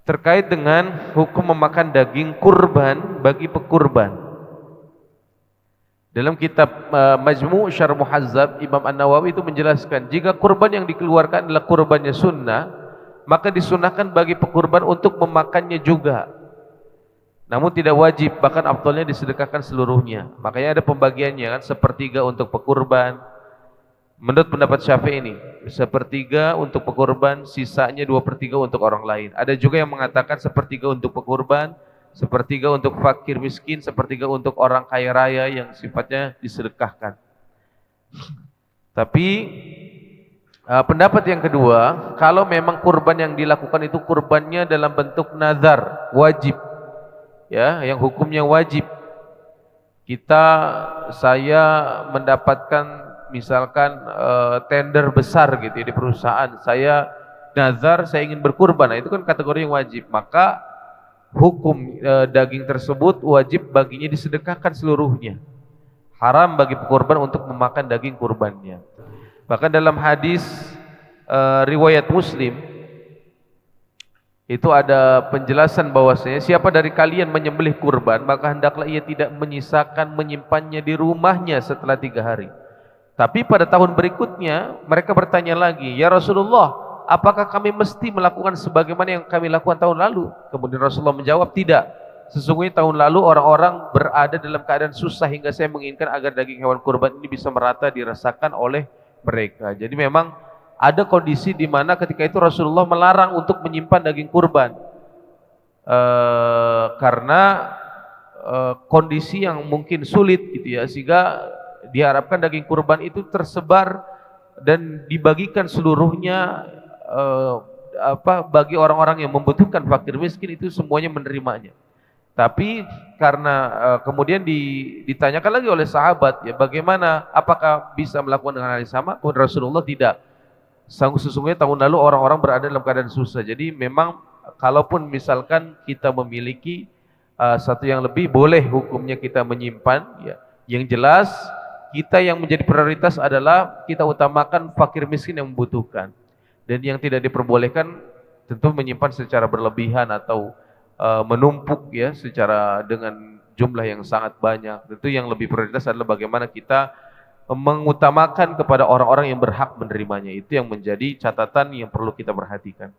terkait dengan hukum memakan daging kurban bagi pekurban. Dalam kitab Majmu' Syarh Muhazzab, Imam An-Nawawi itu menjelaskan, jika kurban yang dikeluarkan adalah kurbannya sunnah, maka disunahkan bagi pekurban untuk memakannya juga. Namun tidak wajib, bahkan afdalnya disedekahkan seluruhnya. Makanya ada pembagiannya kan, sepertiga untuk pekurban. Menurut pendapat Syafi'i ini, sepertiga untuk pekurban, sisanya 2/3 untuk orang lain. Ada juga yang mengatakan sepertiga untuk pekurban, sepertiga untuk fakir miskin, sepertiga untuk orang kaya raya yang sifatnya disedekahkan. Tapi pendapat yang kedua, kalau memang kurban yang dilakukan itu kurbannya dalam bentuk nazar, wajib, ya, yang hukumnya wajib. Saya mendapatkan misalkan tender besar gitu ya, di perusahaan, saya nazar saya ingin berkurban, nah itu kan kategori yang wajib, maka hukum daging tersebut wajib baginya disedekahkan seluruhnya. Haram bagi pekurban untuk memakan daging kurbannya. Bahkan dalam hadis riwayat Muslim itu ada penjelasan bahwasanya siapa dari kalian menyembelih kurban, maka hendaklah ia tidak menyisakan menyimpannya di rumahnya setelah 3 hari. Tapi pada tahun berikutnya mereka bertanya lagi, ya Rasulullah, apakah kami mesti melakukan sebagaimana yang kami lakukan tahun lalu? Kemudian Rasulullah menjawab, tidak. Sesungguhnya tahun lalu orang-orang berada dalam keadaan susah hingga saya menginginkan agar daging hewan kurban ini bisa merata dirasakan oleh mereka. Jadi memang ada kondisi di mana ketika itu Rasulullah melarang untuk menyimpan daging kurban karena kondisi yang mungkin sulit gitu ya, sehingga diharapkan daging kurban itu tersebar dan dibagikan seluruhnya bagi orang-orang yang membutuhkan, fakir miskin itu semuanya menerimanya. Tapi karena kemudian ditanyakan lagi oleh sahabat, ya bagaimana, apakah bisa melakukan dengan hal yang sama? Rasulullah tidak. Sesungguhnya tahun lalu orang-orang berada dalam keadaan susah. Jadi memang kalaupun misalkan kita memiliki satu yang lebih, boleh hukumnya kita menyimpan, ya. Yang jelas kita yang menjadi prioritas adalah kita utamakan fakir miskin yang membutuhkan. Dan yang tidak diperbolehkan tentu menyimpan secara berlebihan atau menumpuk ya, secara dengan jumlah yang sangat banyak. Tentu yang lebih prioritas adalah bagaimana kita mengutamakan kepada orang-orang yang berhak menerimanya. Itu yang menjadi catatan yang perlu kita perhatikan.